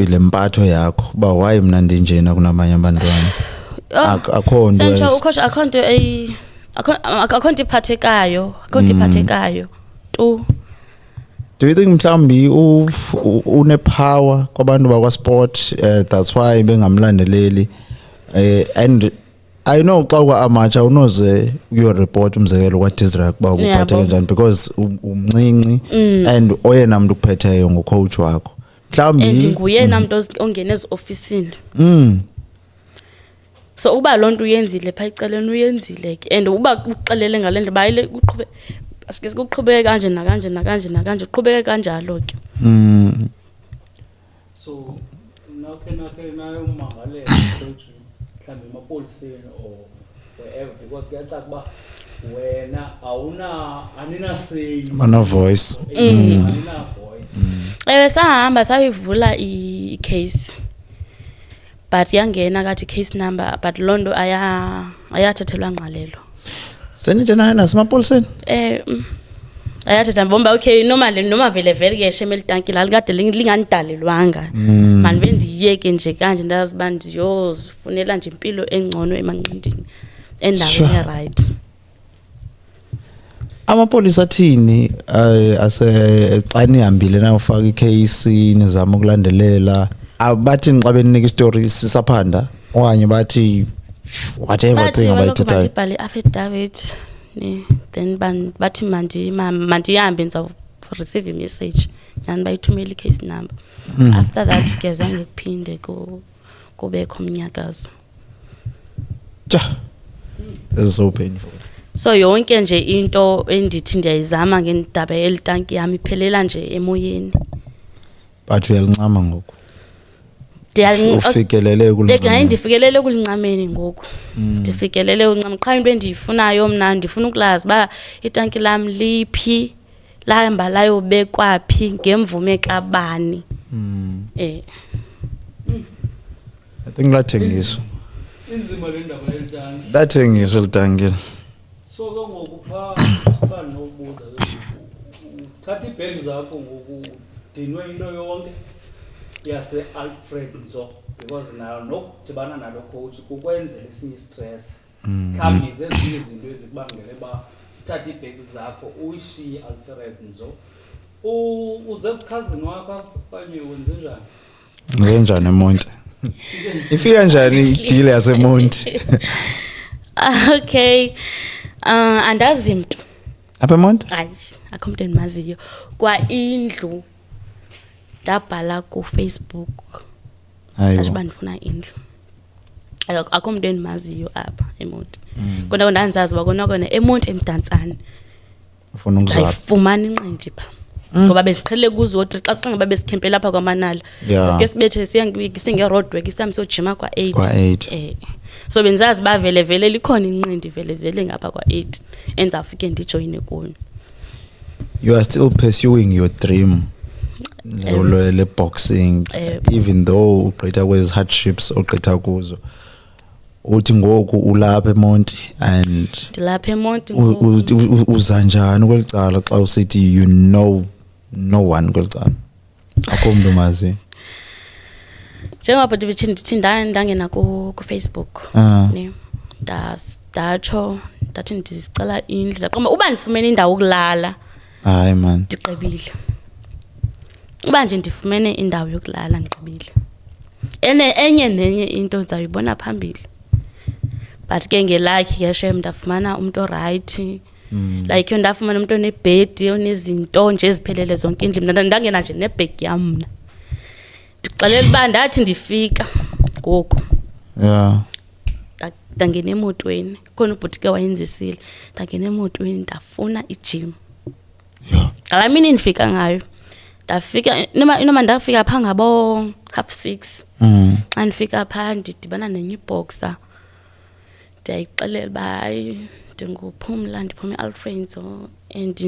lempatho yakho ba why mna ndinjena kunamanye abantwana akho nto sentsho ucoach akhonto iphathekayo tu Do you think mhlambi une power kwabantu bakwa sport that's why bengamlandeleli and I know xa kwa amateur unoze uyo report umzekelo kwa Dizrak ba ukuphatha kanjani because umncinci and oyena umuntu ukuphetheyo ngocoach wakho mhlambi nguyena umuntu ongena ezofficeini so uba lonto uyenzile pha iceleni uyenzile ke and uba uxelele ngalendle bayile uqhube asike ukuqhubeka kanje nakanje uqhubeke kanjalo ke so nakhe nayo umangalelo coach mhlambe emapoliseni or wherever because kuyacaca kuba wena anina say mana voice anina voice sahamba sayivula i-case but yangena kathi case number but londo ayathethelwa ngqalelo senitshena nasemapoliseni ayathetha bomba okay noma vele ke shemel tanki la likade linganidalelwanga manje bendiyeke nje kanje ndazi bandi yozifunela nje impilo engcono emanqindini endaweni right amapolisa athini ase xa nihambile na ufaka icase nizama ukulandelela abathi xa beninika istory sisaphanda okanye bathi whatever thing abayithethayo bathi bale affidavit then bathi mandi ihambe nza receive a message and bayithumela icase number after that ke zange kuphinde kubekho umnyakazo this is so painful so yonke nje into endithi ndiyayizama ngendaba yelitanki yami iphelela nje emoyeni but uyalincama ngoku ufikelele ndifikelele kulincameni ngoku ndifikelele uncama qha into endiyifunayo mna ndifuna ukulazi ba itanki lami liphi lahamba layo bekwaphi ngemvume kabani I think lathengiswa inzima le ndaba yelitanki lathengiswa litanki so ke ngoku pha nobuza uthatha ibag zakho ngoku dinwe into yonke yase Alfred Nzo because nayo nokudibana nalo coach kukwenzela esinye stress mhlawumbe zezinye izinto ezikubangele ba uthatha ibag zakho uyishiye Alfred Nzo uze cousin wakho kanye wenze njani eMonti ifika njani ideal yaseMonti okay andazi mntu apha eMonti hayi akho umuntu endimaziyo kwa indlu ndabhala ku Facebook ashiba ndifuna indlu akho umuntu endimaziyo apha eMonti kodwa ndanzazi bakona eMonti eMdantsane ufuna ukuzapha ayifumana inqindi pha ngoba besiqhele kuzo xa ngaba besikhempela lapha kwaManala sike sibethe singe road work isami sojima kwa 8 so benzazi ba vele likhona inqindi vele ngapha kwa 8 enzafike ndijoine kuno you are still pursuing your dream le boxing even though ugqitha kwezi hardships ogqitha kuzo uthi ngoku ulapha eMonti and dilapha eMonti uza njani kwelicala xa usithi you know no one kwelicala akho umuntu mazi njengoba ndithi ndangena ku Facebook ne ndatsho ndathi ndisicela indlu ndaqomba uba ndifumene indawo yokulala hayi man ndiqebile uba nje ndifumene indawo yokulala ndiqebile enye nenye into nzayibona phambili but ke ngelakhi ke shem ndafumana umuntu right like ndafumana umuntu onebed onezinto nje eziphelele zonke indlu ndangena nje nebag yami mna ndixelela uba ndathi ndifika ngoku ndangena emotweni khona ubhuti ke wayenzisile ndangena emotweni ndafuna igym ngala mini ndifika ngayo ndafika noma ndafika pha ngabo 6:30 xa ndifika pha ndidibana nenye boxer ndiyayixelela uba hayi ndinguphumla ndiphuma eAlfredo and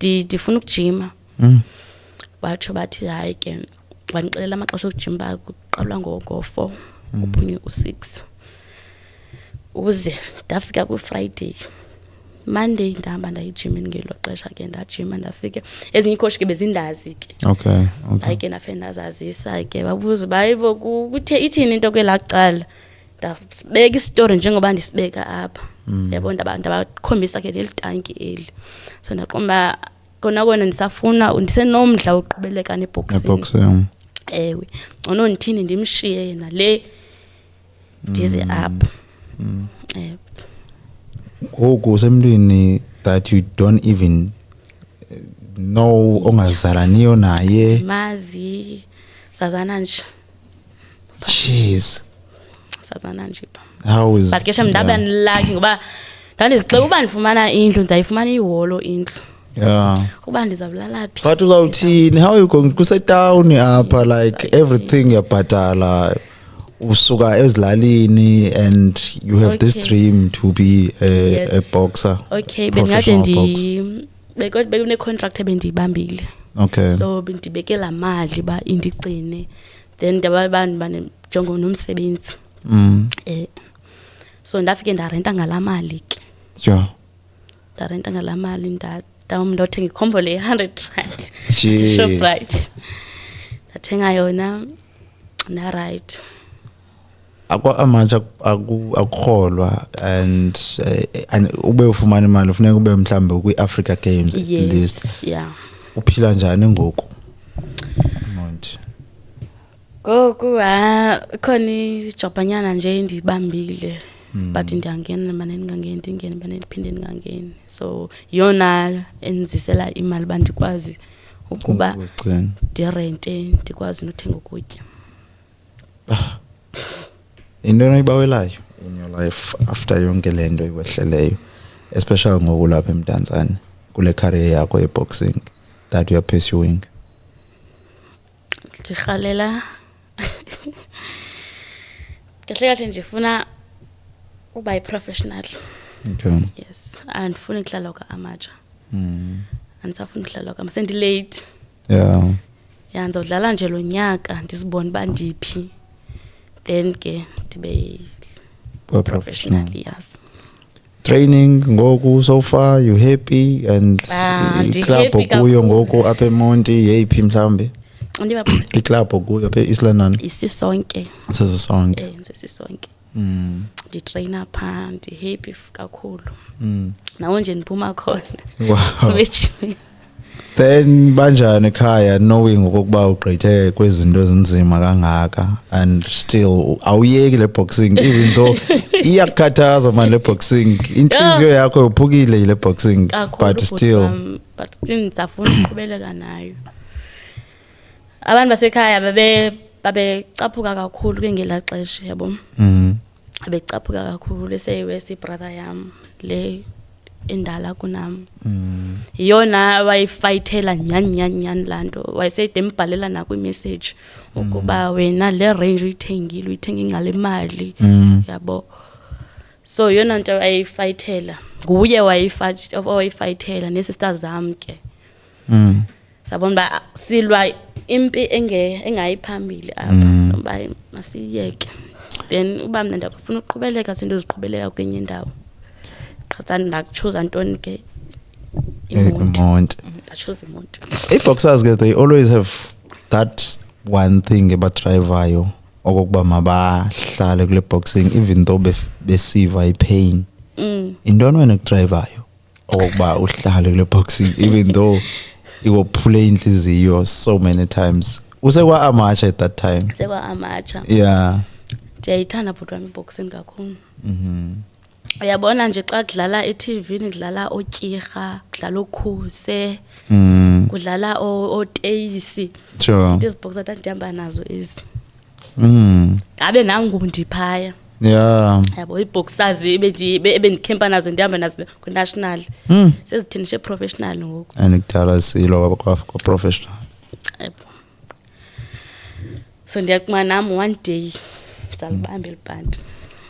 ndifuna ukujima watsho bathi hayi ke wandixelela amaxesha okujima kuqalwa ngo-4 uphunywe u-6 uze ndafika ku-Friday Monday ndahamba ndayijimini ngelo xesha ke ndajima ndafika ezinye icoach ke bezindazi ke okay hayi ke nafe ndazazisa ke babuza bayibo kuthe ithini into kwelaqala ndabeka istory njengoba ndisibeka apha yabo ndabakhombisa ke leli tanki eli so ndaqomba kona ndisafuna ndisenomdla wokuqhubeleka neboxing Boxing. ewe ngcono ndithini ndimshiye yena le ndize apha Ngoku semntwini that you don't even know ongazalaniyo naye. mazi sazana nje Jeez. sazana nje How is but ke shem ndabe unlucky ngoba ndandizixela uba ndifumana indlu ndizayifumana iholo indlu Yeah. kuba ndizawulala phi But uzawuthini? How you going kusetown apha like everything yabhatala usuka ezilalini and you have this Okay. dream to be Yes. a boxer. okay Professional bengathi bekune contract ebendiyibambile Okay. so bendibeke la mali ba indigcine then ndabantu banejongo nomsebenzi so ndafike ndarenta ngala mali ke Yeah. ndarenta ngala mali ndothenga ikhombo le 100 rand Gee. Shoprite ndathenga yona na right Akwa amatsha akukholwa and ube ufumana imali ufuneka ube mhlambe kwi-Africa Games at least. yes yeah Uphila njani ngoku? Monty. ngoku khona ijobanyana nje ndibambile but ndiyangena manje ndingangeni ndingene manje ndiphinde ndingangeni so yona enzisela imali uba ndikwazi ukuba Ugcina. ndirente ndikwazi nothenga ukutya Into oyibawelayo in your life after yonke lento iwehleleyo, especially ngoku lapha eMdantsane kule career yakho ye-boxing that you are pursuing? ndirhalela kahle ndifuna uba yi-professional Okay. yes andifuni kuhlala kwa-amateur andisafuni kuhlala kwa sendilate Yeah. ya ndizawudlala nje lo nyaka ndisibone uba ndiphi then ke ndibe Well, professional yes Training ngoku so far you happy and i-club ndi-happy okuyo kakhulu. ngoku apha eMonti yeyiphi mhlambe? ndiba I-club okuyo apha e-East London isisonke sesisonke. sesisonke nditrayina phaa ndi-happy kakhulu Mm. nawo nje ndiphuma khona Wow. Which- Then banjani ekhaya knowing ukuba ugqithe kwezinto ezinzima kangaka and still awuyeki le boxing even though iyakhathaza man le boxing inhliziyo yakho yophukile ile boxing kakhulu but still but still ndisafuna ukuqhubeleka nayo abantu basekhaya babecaphuka kakhulu kwengela xesha yabo babecaphuka kakhulu eseyiwesi ibrother yam le endala kunam yona wayifayithela nyani lanto wayeseyide mbhalela nakwimessage ukuba wena le range uyithengile ngale mali yabo so yona nto wayifayithela nguye wayifayithela nesisters zam ke sabona ba silwa impi engayiphambili apha ngoba masiyeke then uba mna ndakufuna ukuqhubeleka into ziqhubeleka kwenye indawo qhatsani ndakuchuza ntoni ke Imonti. ndachuza imonti i-boxers ke they always have that one thing ebadrayivayo okokuba mabahlale kule boxing even though besiva i-pain. Intoni wena ekudrayivayo okokuba uhlale kule boxing even though iwophule inhliziyo so many times? Usekwa amateur at that time? sekwa amatsha Yeah. ndiyayithanda bhuti wami iboxing kakhulu uyabona nje xa kudlala eTV-ni kudlala otyirha kudlala okhuse kudlala oteyisi Sure. ezi boxer ndandihamba nazo ezi Mm. ngabe nangu ndiphaya Yeah. yabo iboxers ebendikhempa nazo ndihamba nazo kwi-national sezithinishe professional ngoku And kudala silo kwa professional. yebo so ndiyaquma nam one day ndizalibamba eli bhanti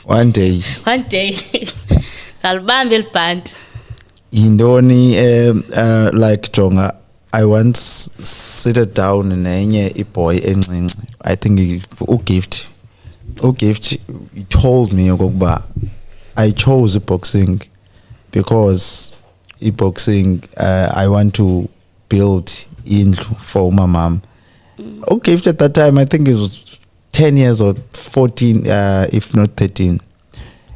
One day one day ndizalibamba eli bhanti yintoni like jonga I once sit down nenye iboy encinci I think uGift he told me okokuba I chose boxing because boxing I want to build indlu for my mom. uGift at that time I think it was 10 years or 14 if not 13.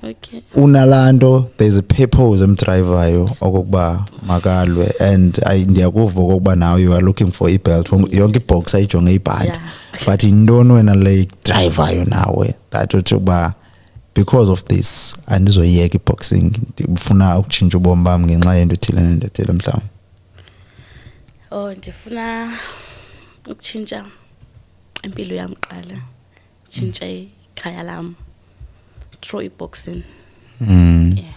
Okay. Unalando, there's a purpose emdrivayo okokuba makalwe, and ndiyakuva okokuba now you are looking for ibelt yonke ibox ayijonge ibhadi, Yeah. but intoni wena le drivayo nawe that uthi uba because of this andizoyeka iboxing, ndifuna ukutshintsha ubomi bam ngenxa yento ethile nento ethile mhlawumbi? Ndifuna ukutshintsha impilo yami qala, tshintsha ikhaya lam through i-boxing. Yeah.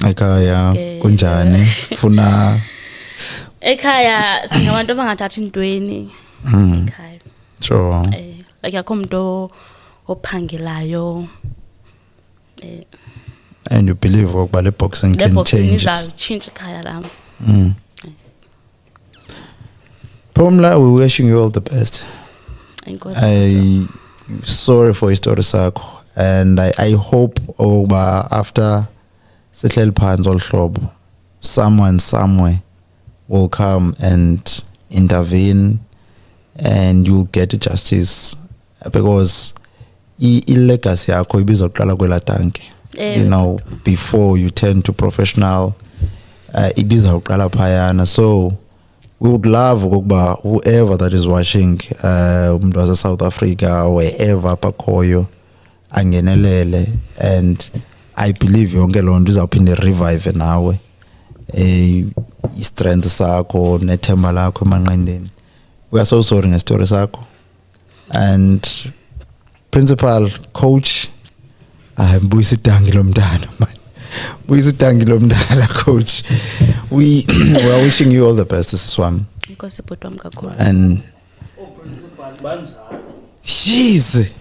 Ekhaya Okay. kunjani? Funa Ekhaya singabantu abangathathi intweni ekhaya. sure. Like akho umuntu ophangelayo. And you believe okokuba le boxing Le can boxing change. izawutshintsha ikhaya lam. Phumla, we're wishing you all the best. Enkosi. Sorry for istory sakho, and I hope okokuba after sihleli phansi olhlobo someone somewhere will come and intervene and you'll get justice, because i-legacy yakho ibizoqala kwela tanki, you know, before you turn to professional, ibizawuqala phayana. So we would love okokuba whoever that is watching, umuntu wase South Africa, wherever pakhoyo angenelele, and I believe yonke loo nto izawuphinde revive nawe i-strength sakho nethemba lakho emanqindeni. We are so sorry ngestory sakho, and principal coach, buyisa idangi lomntana man, buyisa idangi lomntana coach. We are wishing you all the best, siswami, Enkosi bhuti wami kakhulu. and oprincipal banjalo jeez,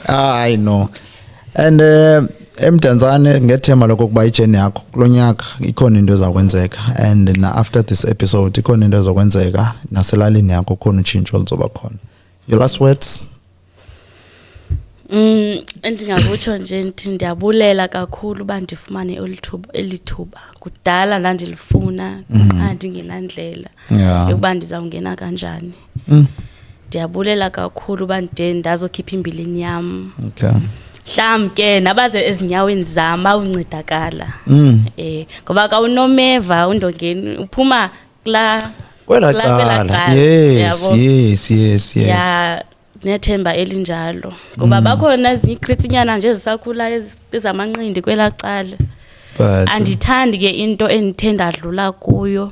I know. And emdantsane ngethemba lokuba ijeni yakho kulonyaka ikhona into ezakwenzeka, and na after this episode ikhona into ezakwenzeka naselalini yakho, khona utshintsho oluzoba khona. Your last words? Endingakutsho nje ndithi ndiyabulela kakhulu uba ndifumane elithuba. Kudala ndandilifuna qha ndingenandlela Yeah. yokuba ndizawungena kanjani. Ndiyabulela kakhulu uba ndide ndazokhipha imbilini yam. Okay. Mhlawumbi ke nabaze ezinyaweni zam awuncedakala. Ngoba kawunomeva undongeni uphuma Kwela cala. Yes. Ya nethemba elinjalo. Ngoba bakhona ezinye ikritinyana nje ezisakhula ezamanqindi kwela cala. But Andithandi ke into endithe ndadlula kuyo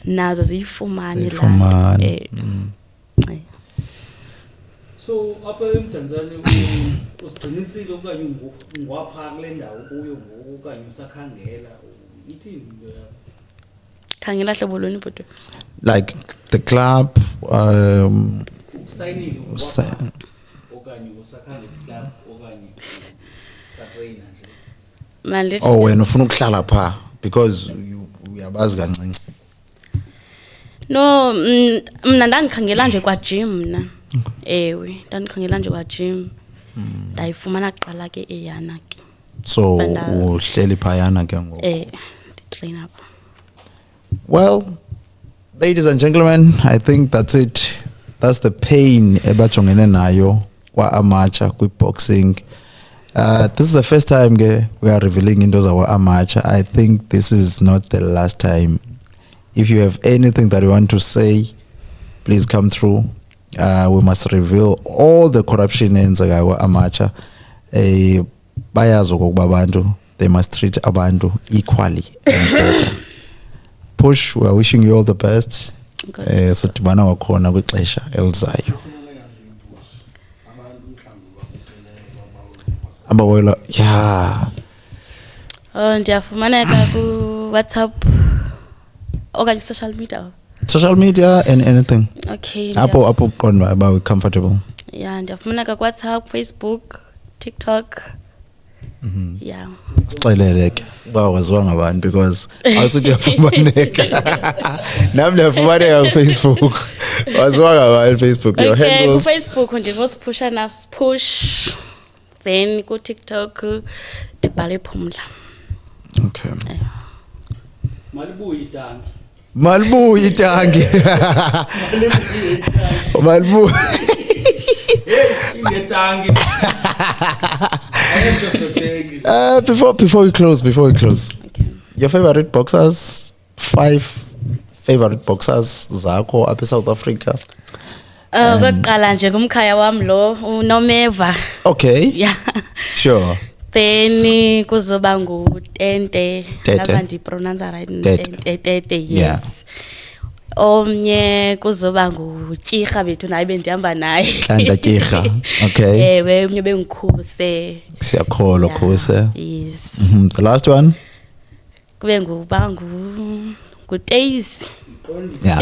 nazo ziyifumane la. Ziyifumane. so apha emdantsane usigcinisile okanye ungwapha kule ndawo kuyo ngoku okanye usakhangela ithini into yakho? Khangela hlobo lweni bhuti. like the club, Usayinile Usa- ungwapha okanye usakhangela club okanye usatrainer nje? Mandithi wena ufuna ukuhlala pha because uyabazi kancinci. no, mna ndandikhangela nje kwa gym mna. Ewe, ndandikhangela nje kwa gym. Ndayifumana qala ke eyana ke. So Banda- uhleli phayana ke ngoku. Train up. Well, ladies and gentlemen, I think that's it. That's the pain ebajongene nayo kwa amateur kwi boxing. This is the first time we are revealing into our amateur. I think this is not the last time. If you have anything that you want to say, please come through. We must reveal all the corruption eyenzeka kwa amateur. Bayazi okokuba abantu, they must treat abantu equally and better. Push, we are wishing you all the best. Enkosi. Sidibana wakhona kwixesha elizayo. Abawela, yeah. Ndiyafumaneka ku WhatsApp okanye social media. Social media and anything. Okay. Apho qondwa about comfortable. Yeah, ndiyafumaneka ku WhatsApp, Facebook, TikTok. Yeah. Sixelele ke bawaziwa ngabantu because awusithi yafumaneka. Nami ndiyafumaneka ku Facebook. Waziwa ngabantu Facebook, your Okay, ku handles. Facebook ndingosipusha nas push. Then ku TikTok ndibhale Phumla. Okay. Malibuye itanki. Malibuye itangi. Malibuye itanki. Malibuye. Ingetanki. Before we close, Okay. your favorite boxers, 5 favorite boxers zakho apha eSouth Africa. Okokuqala nje kumkhaya wami lo uNomeva. Okay. Yeah. Sure. Then kuzoba nguTente. Tete. Lava ndipronounce right. Tete. Tete, Yeah. yes. Omnye kuzoba nguTyiga bethu naye bendihamba naye. Hlandla Tyiga. Okay. Ewe umnye bengikhuse. Siyakholwa khuse. Yes. The last one? Kube nguTaze. Yeah.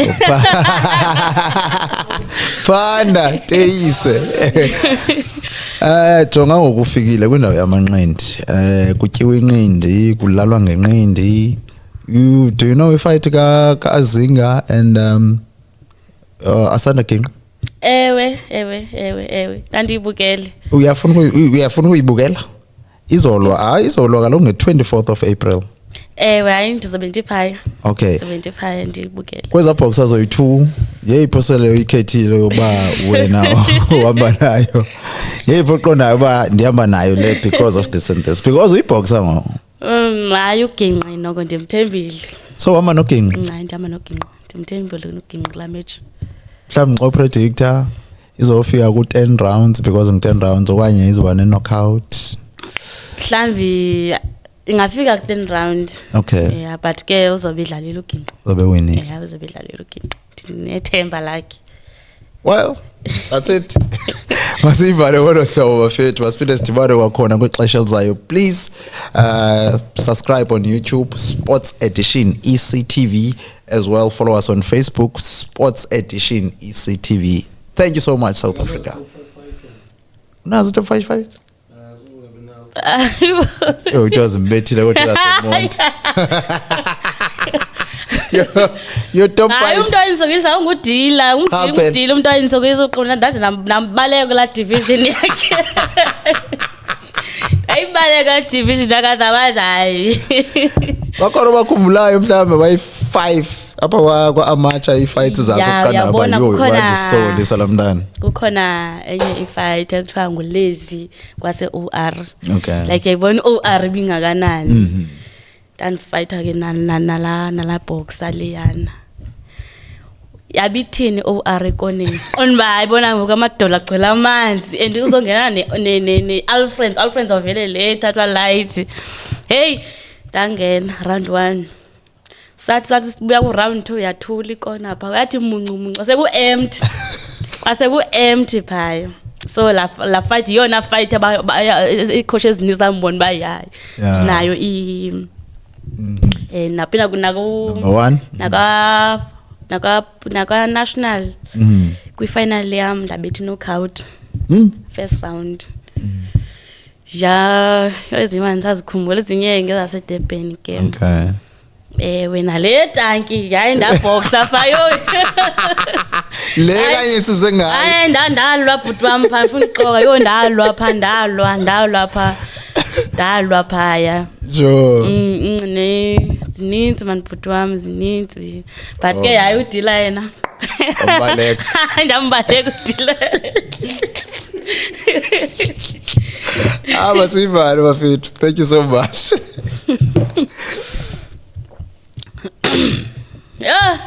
Fanda Teyise. Jonga ngokufikile kwindawo yamanqindi. Kutyiwa inqindi, kulalwa ngenqindi. Do you know ifight ka Azinga and Asanda King? Ewe. Ndandibukele. Uyafuna uyibukela? Izolwa kaloku nge-24th of April. Hayi ndizobe ndiphaya. Okay. Ndizobe ndiphaya ndibukele. Kweza boxers oyi2 yeyiphosele uyikhethile uba wena uhamba nayo. Yeyiphoqonayo uba ndihamba nayo le because of this and this because uyiboxer ngo. Hayi uginqi noko ndimthembile. So hamba noginqi. Hayi ndihamba noginqi. Ndimthembile noginqi kula match. Mhlawumbe predictor izofika ku10 rounds because ngi10 rounds okanye izoba ne-knockout. Mhlambi ingafika ku10 round. Okay. Yeah, but ke uzobe idlalela uginqi. Uzobe winning. Yeah, uzobe idlalela uginqi. Ndinethemba lakhe. Well, that's it. Masivale ngolo hlobo bafethu masipinde sidibane kwakhona kwixesha elizayo. Please subscribe on YouTube Sports Edition ECTV as well. Follow us on Facebook Sports Edition ECTV. Thank you so much South Africa. Nazo top 5 fights. Yo, it was mbethile kodwa sasemonti. Your top 5. Hayi umuntu oyinsokolisa ungudila, ungudila umuntu oyinsokolisa uqona ndathi nambaleka la division yakhe. Ayibaleka division yakathabazi hayi. Bakhona bakhumbulayo mhlawumbe bayi5 apha kwa amateur ifights zakho qana bayo badisole salamntana. Kukhona enye ifight ekuthiwa ngulezi kwase OR. Okay. Like yayibona OR bingakanani. Dan fighter ke nala boxer leyana. Yabithini OR koneni. Onba ayibona ngoku amadola agcwele amanzi and uzongena ne Alfreds ovele le thathwa light. Hey, dangena round 1. Sathi sibuya ku round 2 yathula ikona pha. Yathi muncu aseku empty phaya. So la fight yona fight icoach ezinisa mboni bayayi. Sinayo napina kunako naka national kwi final yam ndabethi knockout first round. Ja ezimani sazikhumbula ezinye ngeza Durban game. Okay. Wena le tanki hayi ndaboxa phayo. Le kanye sizengayo. Hayi ndandalwa bhuti wami pha ufuna uxoka yo ndalwa pha ndalwa phaya. Sure. Zininzi man bhuti wami zininzi. But ke hayi udila yena. Umbaleka. Ndambaleka udila. Masivale bafethu. Thank you so much. Yeah.